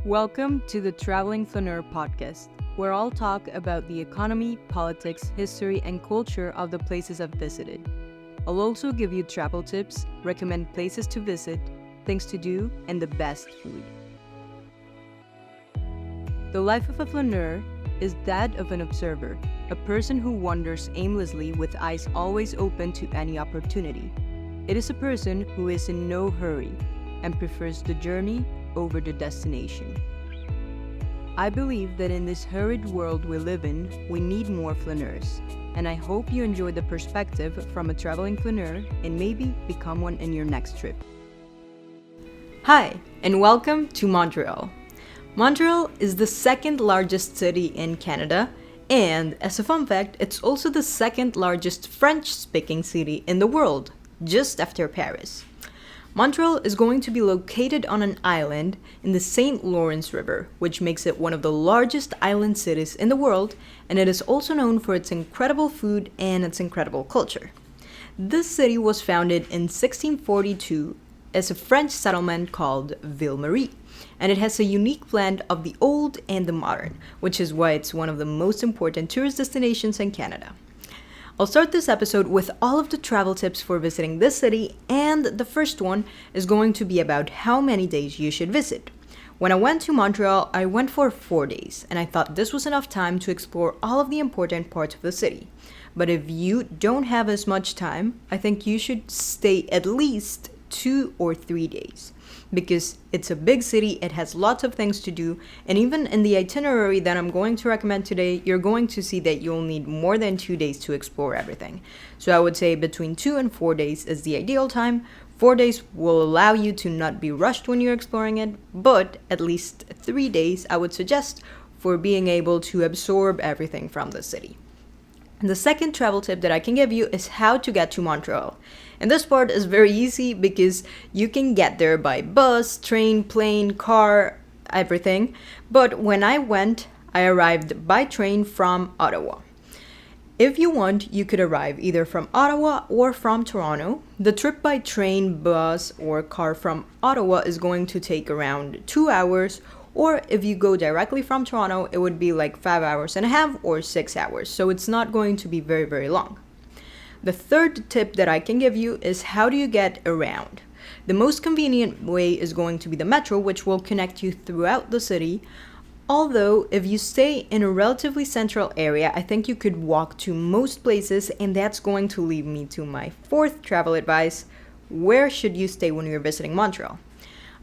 Welcome to the Traveling Flaneur podcast, where I'll talk about the economy, politics, history, and culture of the places I've visited. I'll also give you travel tips, recommend places to visit, things to do, and the best food. The life of a flaneur is that of an observer, a person who wanders aimlessly with eyes always open to any opportunity. It is a person who is in no hurry and prefers the journey over the destination. I believe that in this hurried world we live in, we need more flaneurs, and I hope you enjoy the perspective from a traveling flaneur and maybe become one in your next trip. Hi, and welcome to Montreal. Montreal is the second largest city in Canada, and as a fun fact, it's also the second largest French-speaking city in the world, just after Paris. Montreal is going to be located on an island in the St. Lawrence River, which makes it one of the largest island cities in the world, and it is also known for its incredible food and its incredible culture. This city was founded in 1642 as a French settlement called Ville-Marie, and it has a unique blend of the old and the modern, which is why it's one of the most important tourist destinations in Canada. I'll start this episode with all of the travel tips for visiting this city, and the first one is going to be about how many days you should visit. When I went to Montreal, I went for 4 days, and I thought this was enough time to explore all of the important parts of the city. But if you don't have as much time, I think you should stay at least 2 or 3 days. Because it's a big city, it has lots of things to do, and even in the itinerary that I'm going to recommend today, you're going to see that you'll need more than 2 days to explore everything. So I would say between 2 and 4 days is the ideal time. 4 days will allow you to not be rushed when you're exploring it, but at least 3 days I would suggest for being able to absorb everything from the city. The second travel tip that I can give you is how to get to Montreal. And this part is very easy because you can get there by bus, train, plane, car, everything. But when I went, I arrived by train from Ottawa. If you want, you could arrive either from Ottawa or from Toronto. The trip by train, bus, or car from Ottawa is going to take around 2 hours. Or if you go directly from Toronto, it would be like 5 hours and a half or 6 hours. So it's not going to be very, very long. The third tip that I can give you is how do you get around? The most convenient way is going to be the metro, which will connect you throughout the city. Although, if you stay in a relatively central area, I think you could walk to most places, and that's going to lead me to my fourth travel advice. Where should you stay when you're visiting Montreal?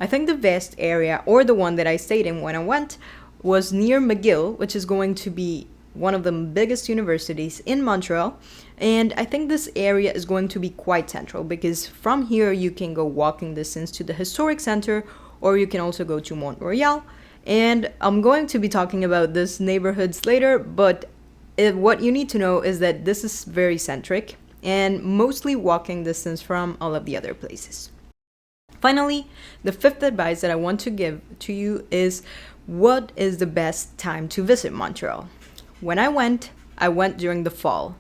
I think the best area, or the one that I stayed in when I went, was near McGill, which is going to be one of the biggest universities in Montreal. And I think this area is going to be quite central because from here you can go walking distance to the historic center, or you can also go to Montreal. And I'm going to be talking about this neighborhoods later, but what you need to know is that this is very centric and mostly walking distance from all of the other places. Finally, the fifth advice that I want to give to you is what is the best time to visit Montreal? When I went during the fall,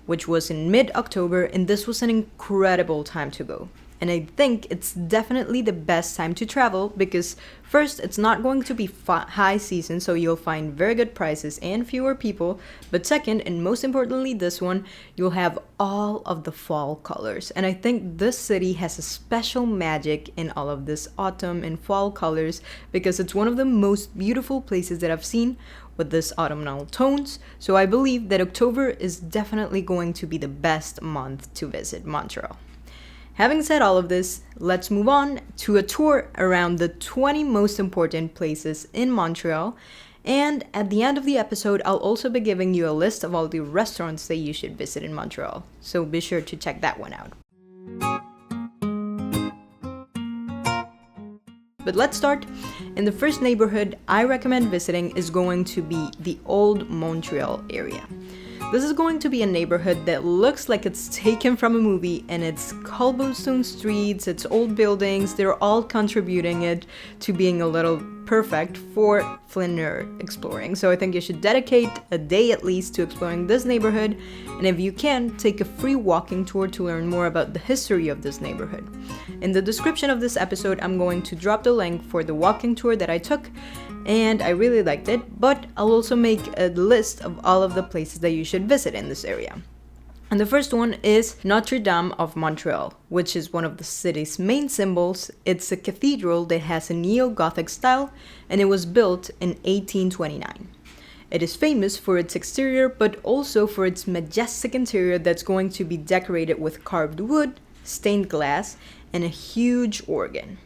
which was in mid-October, and this was an incredible time to go. And I think it's definitely the best time to travel because first, it's not going to be high season, so you'll find very good prices and fewer people. But second, and most importantly this one, you'll have all of the fall colors. And I think this city has a special magic in all of this autumn and fall colors because it's one of the most beautiful places that I've seen with this autumnal tones. So I believe that October is definitely going to be the best month to visit Montreal. Having said all of this, let's move on to a tour around the 20 most important places in Montreal. And at the end of the episode, I'll also be giving you a list of all the restaurants that you should visit in Montreal. So be sure to check that one out. But let's start. In the first neighborhood I recommend visiting is going to be the Old Montreal area. This is going to be a neighborhood that looks like it's taken from a movie, and it's cobblestone streets, it's old buildings, they're all contributing it to being a little perfect for flaneur exploring. So I think you should dedicate a day at least to exploring this neighborhood, and if you can, take a free walking tour to learn more about the history of this neighborhood. In the description of this episode, I'm going to drop the link for the walking tour that I took, and I really liked it, but I'll also make a list of all of the places that you should visit in this area. And the first one is Notre Dame of Montreal, which is one of the city's main symbols. It's a cathedral that has a neo-Gothic style, and it was built in 1829. It is famous for its exterior, but also for its majestic interior that's going to be decorated with carved wood, stained glass, and a huge organ.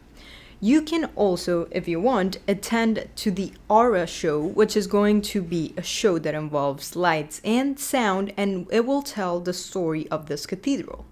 You can also, if you want, attend to the Aura show, which is going to be a show that involves lights and sound, and it will tell the story of this cathedral.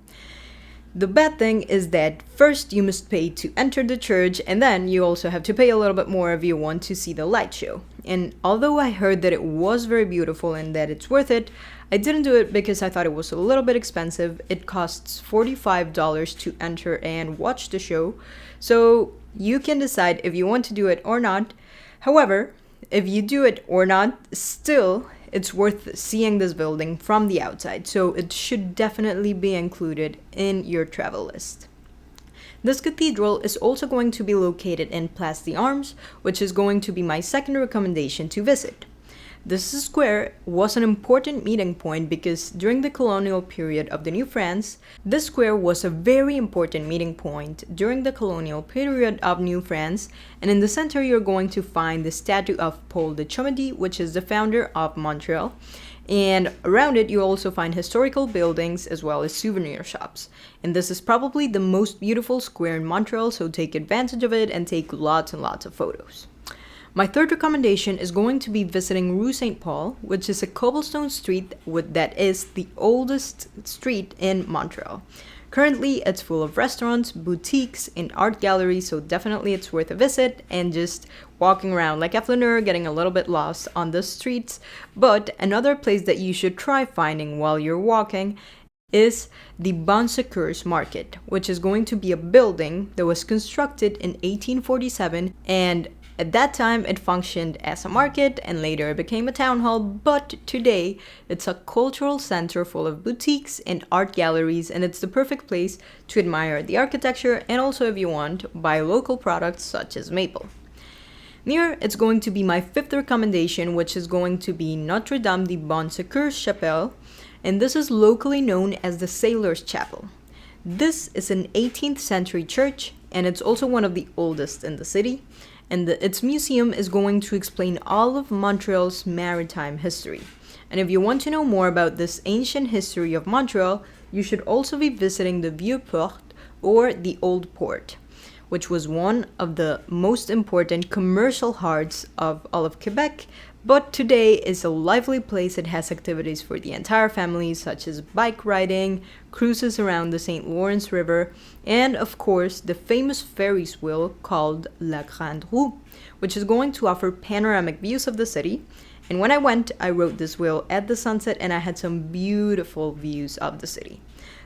The bad thing is that first you must pay to enter the church, and then you also have to pay a little bit more if you want to see the light show. And although I heard that it was very beautiful and that it's worth it, I didn't do it because I thought it was a little bit expensive. It costs $45 to enter and watch the show, so you can decide if you want to do it or not. However, if you do it or not, still, it's worth seeing this building from the outside, so it should definitely be included in your travel list. This cathedral is also going to be located in Place d'Armes, which is going to be my second recommendation to visit. This square was an important meeting point because during the colonial period of the New France, this square was a very important meeting point during the colonial period of New France, and in the center you're going to find the statue of Paul de Chomedy, which is the founder of Montreal, and around it you also find historical buildings as well as souvenir shops. And this is probably the most beautiful square in Montreal, so take advantage of it and take lots and lots of photos. My third recommendation is going to be visiting Rue St. Paul, which is a cobblestone street that is the oldest street in Montreal. Currently, it's full of restaurants, boutiques, and art galleries, so definitely it's worth a visit and just walking around like a flaneur, getting a little bit lost on the streets. But another place that you should try finding while you're walking is the Bonsur Market, which is going to be a building that was constructed in 1847, and at that time, it functioned as a market and later it became a town hall, but today it's a cultural center full of boutiques and art galleries, and it's the perfect place to admire the architecture and also, if you want, buy local products such as maple. Near, it's going to be my fifth recommendation, which is going to be Notre Dame de Bonsur Chapelle, and this is locally known as the Sailor's Chapel. This is an 18th century church, and it's also one of the oldest in the city. And its museum is going to explain all of Montreal's maritime history. And if you want to know more about this ancient history of Montreal, you should also be visiting the Vieux Port, or the Old Port, which was one of the most important commercial hearts of all of Quebec, but today is a lively place that has activities for the entire family, such as bike riding, cruises around the St. Lawrence River, and of course the famous Ferris wheel called La Grande Roue, which is going to offer panoramic views of the city. And when I went, I rode this wheel at the sunset and I had some beautiful views of the city.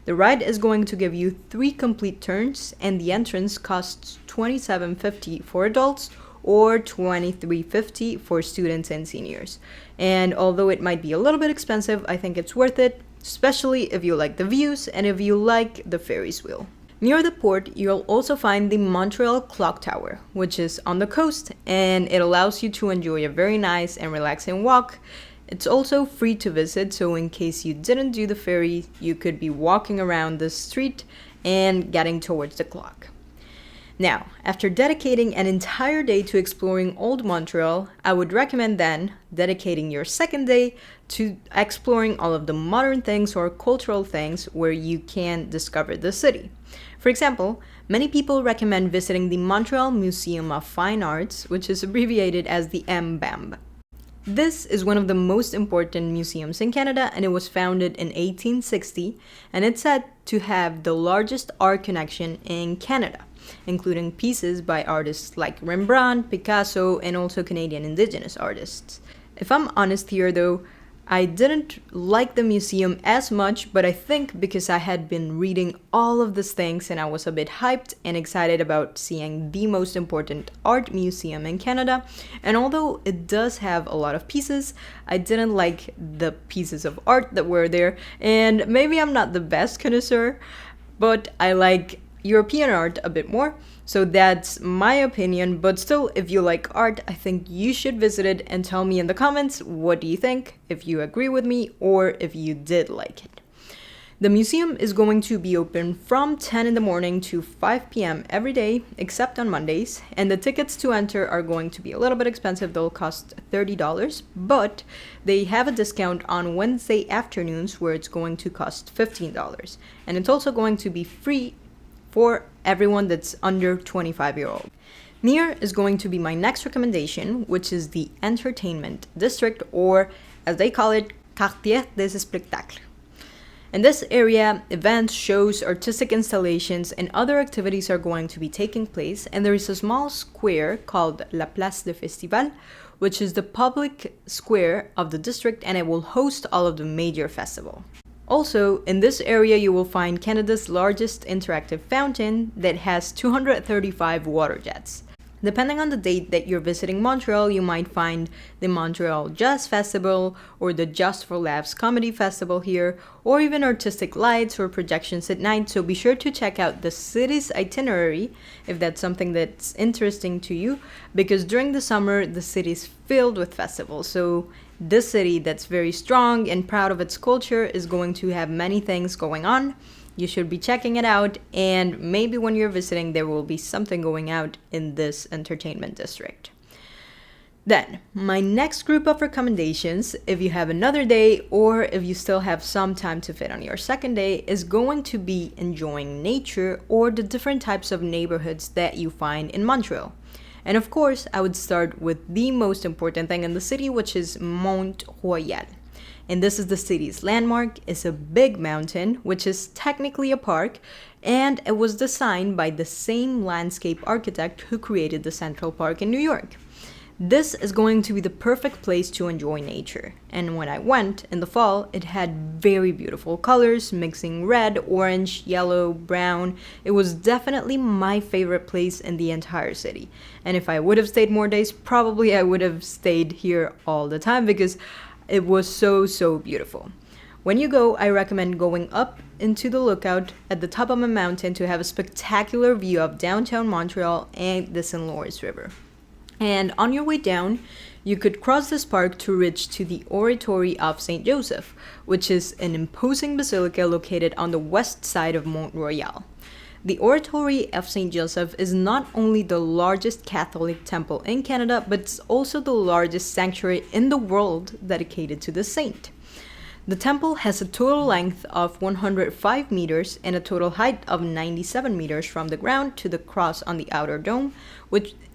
The ride is going to give you 3 complete turns, and the entrance costs $27.50 for adults or $23.50 for students and seniors. And although it might be a little bit expensive, I think it's worth it, especially if you like the views and if you like the Ferris wheel. Near the port, you'll also find the Montreal Clock Tower, which is on the coast, and it allows you to enjoy a very nice and relaxing walk. It's also free to visit, so in case you didn't do the ferry, you could be walking around the street and getting towards the clock. Now, after dedicating an entire day to exploring Old Montreal, I would recommend then dedicating your second day to exploring all of the modern things or cultural things where you can discover the city. For example, many people recommend visiting the Montreal Museum of Fine Arts, which is abbreviated as the MBAM. This is one of the most important museums in Canada, and it was founded in 1860, and it's said to have the largest art collection in Canada, including pieces by artists like Rembrandt, Picasso, and also Canadian Indigenous artists. If I'm honest here though, I didn't like the museum as much, but I think because I had been reading all of these things and I was a bit hyped and excited about seeing the most important art museum in Canada, and although it does have a lot of pieces, I didn't like the pieces of art that were there, and maybe I'm not the best connoisseur, but I like European art a bit more. So that's my opinion, but still, if you like art, I think you should visit it and tell me in the comments what do you think, if you agree with me or if you did like it. The museum is going to be open from 10 in the morning to 5 p.m. every day, except on Mondays, and the tickets to enter are going to be a little bit expensive. They'll cost $30, but they have a discount on Wednesday afternoons where it's going to cost $15, and it's also going to be free for everyone that's under 25-year-old. Near is going to be my next recommendation, which is the entertainment district, or as they call it, Quartier des Spectacles. In this area, events, shows, artistic installations, and other activities are going to be taking place, and there is a small square called La Place de Festival, which is the public square of the district, and it will host all of the major festivals. Also, in this area, you will find Canada's largest interactive fountain that has 235 water jets. Depending on the date that you're visiting Montreal, you might find the Montreal Jazz Festival or the Just for Laughs Comedy Festival here, or even artistic lights or projections at night. So be sure to check out the city's itinerary if that's something that's interesting to you, because during the summer, the city is filled with festivals. So this city that's very strong and proud of its culture is going to have many things going on. You should be checking it out, and maybe when you're visiting, there will be something going out in this entertainment district. Then, my next group of recommendations, if you have another day or if you still have some time to fit on your second day, is going to be enjoying nature or the different types of neighborhoods that you find in Montreal. And of course, I would start with the most important thing in the city, which is Montreal. And this is the city's landmark. It's a big mountain, which is technically a park, and it was designed by the same landscape architect who created the Central Park in New York. This is going to be the perfect place to enjoy nature. And when I went in the fall, it had very beautiful colors, mixing red, orange, yellow, brown. It was definitely my favorite place in the entire city. And if I would have stayed more days, probably I would have stayed here all the time because it was so beautiful. When you go, I recommend going up into the lookout at the top of a mountain to have a spectacular view of downtown Montreal and the St. Lawrence River. And on your way down, you could cross this park to reach to the Oratory of St Joseph, which is an imposing basilica located on the west side of Montreal. The Oratory of St Joseph is not only the largest Catholic temple in Canada, but it's also the largest sanctuary in the world dedicated to the saint. The temple has a total length of 105 meters and a total height of 97 meters from the ground to the cross on the outer dome,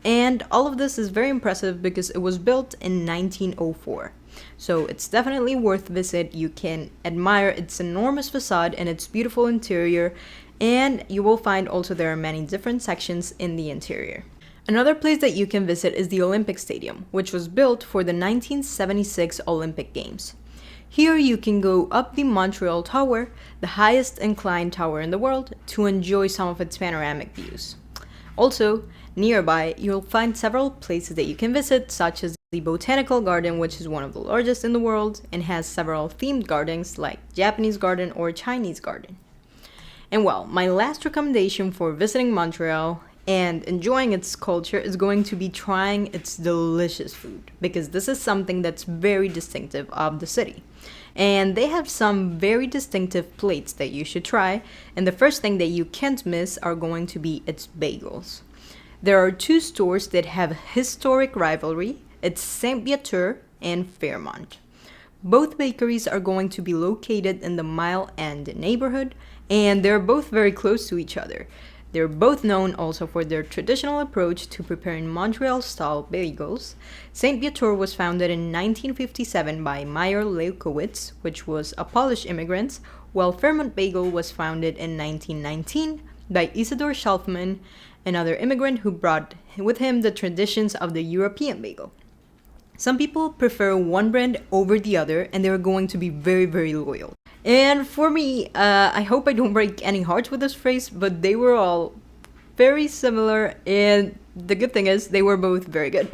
and all of this is very impressive because it was built in 1904. So it's definitely worth visit. You can admire its enormous facade and its beautiful interior, and you will find also there are many different sections in the interior. Another place that you can visit is the Olympic Stadium, which was built for the 1976 Olympic Games. Here you can go up the Montreal Tower, the highest inclined tower in the world, to enjoy some of its panoramic views. Also, nearby, you'll find several places that you can visit, such as the Botanical Garden, which is one of the largest in the world, and has several themed gardens like Japanese Garden or Chinese Garden. And well, my last recommendation for visiting Montreal and enjoying its culture is going to be trying its delicious food, because this is something that's very distinctive of the city. And they have some very distinctive plates that you should try, and the first thing that you can't miss are going to be its bagels. There are two stores that have historic rivalry. It's Saint Viateur and Fairmont. Both bakeries are going to be located in the Mile End neighborhood, and they're both very close to each other. They're both known also for their traditional approach to preparing Montreal-style bagels. Saint Viateur was founded in 1957 by Meyer Leukowitz, which was a Polish immigrant, while Fairmont Bagel was founded in 1919 by Isidor Schalfman, another immigrant who brought with him the traditions of the European bagel. Some people prefer one brand over the other, and they're going to be very loyal. And for me, I hope I don't break any hearts with this phrase, but they were all very similar, and the good thing is they were both very good.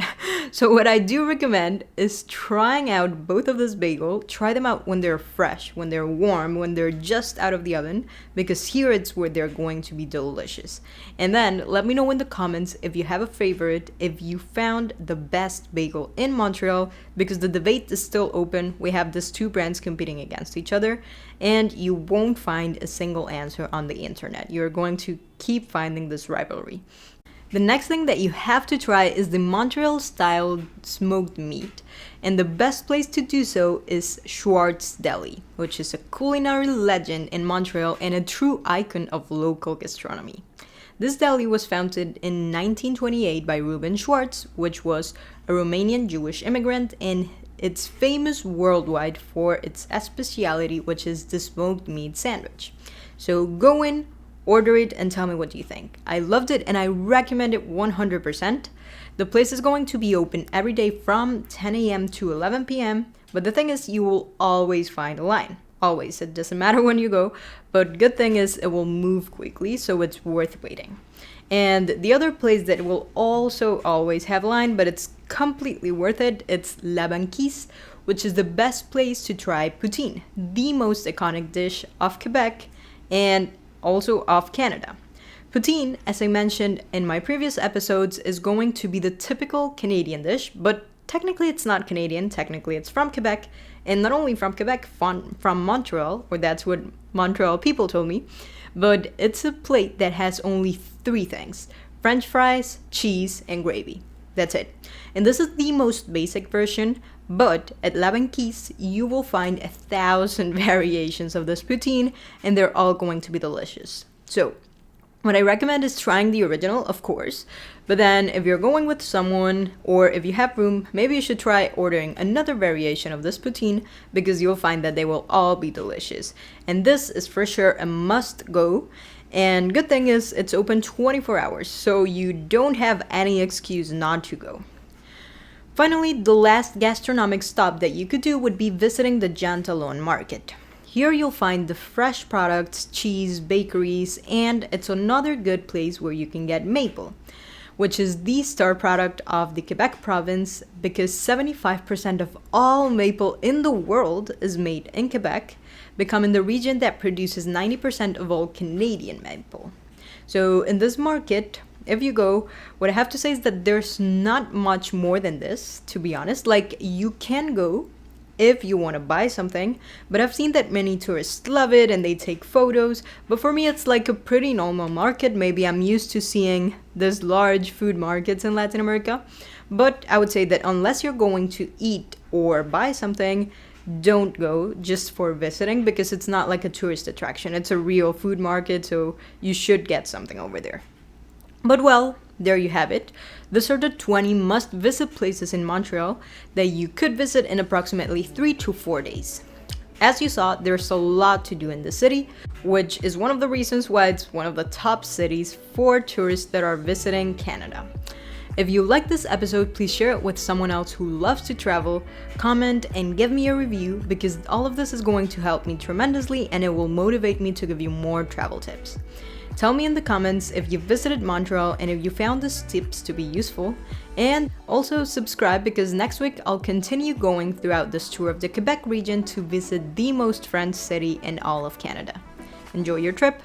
So what I do recommend is trying out both of this bagel. Try them out when they're fresh, when they're warm, when they're just out of the oven, because here it's where they're going to be delicious. And then let me know in the comments if you have a favorite, if you found the best bagel in Montreal, because the debate is still open. We have these two brands competing against each other, and you won't find a single answer on the internet. You're going to keep finding this rivalry. The next thing that you have to try is the Montreal style smoked meat. And the best place to do so is Schwartz Deli, which is a culinary legend in Montreal and a true icon of local gastronomy. This deli was founded in 1928 by Reuben Schwartz, which was a Romanian Jewish immigrant, and it's famous worldwide for its specialty, which is the smoked meat sandwich. So go in, order it, and tell me what you think. I loved it and I recommend it 100%. The place is going to be open every day from 10 a.m. to 11 p.m. But the thing is, you will always find a line. Always. It doesn't matter when you go. But good thing is it will move quickly, so it's worth waiting. And the other place that will also always have a line, but it's completely worth it, it's La Banquise, which is the best place to try poutine, the most iconic dish of Quebec and also of Canada. Poutine, as I mentioned in my previous episodes, is going to be the typical Canadian dish, but technically it's not Canadian, technically it's from Quebec, and not only from Quebec, from Montreal, or that's what Montreal people told me, but it's a plate that has only 3 things: French fries, cheese, and gravy. That's it. And this is the most basic version, but at La Banquise, you will find 1,000 variations of this poutine, and they're all going to be delicious. So, what I recommend is trying the original, of course, but then if you're going with someone, or if you have room, maybe you should try ordering another variation of this poutine, because you'll find that they will all be delicious. And this is for sure a must go. And good thing is it's open 24 hours, so you don't have any excuse not to go. Finally, the last gastronomic stop that you could do would be visiting the Jalon Market. Here you'll find the fresh products, cheese, bakeries, and it's another good place where you can get maple, which is the star product of the Quebec province, because 75% of all maple in the world is made in Quebec, becoming the region that produces 90% of all Canadian maple. So in this market, if you go, what I have to say is that there's not much more than this, to be honest. Like, you can go if you want to buy something, but I've seen that many tourists love it and they take photos, but for me it's like a pretty normal market. Maybe I'm used to seeing these large food markets in Latin America, but I would say that unless you're going to eat or buy something, don't go just for visiting, because it's not like a tourist attraction. It's a real food market, so you should get something over there. But well, there you have it. These are the 20 must-visit places in Montreal that you could visit in approximately 3 to 4 days. As you saw, there's a lot to do in the city, which is one of the reasons why it's one of the top cities for tourists that are visiting Canada. If you like this episode, please share it with someone else who loves to travel, comment, and give me a review, because all of this is going to help me tremendously and it will motivate me to give you more travel tips. Tell me in the comments if you visited Montreal and if you found these tips to be useful. And also subscribe, because next week I'll continue going throughout this tour of the Quebec region to visit the most French city in all of Canada. Enjoy your trip!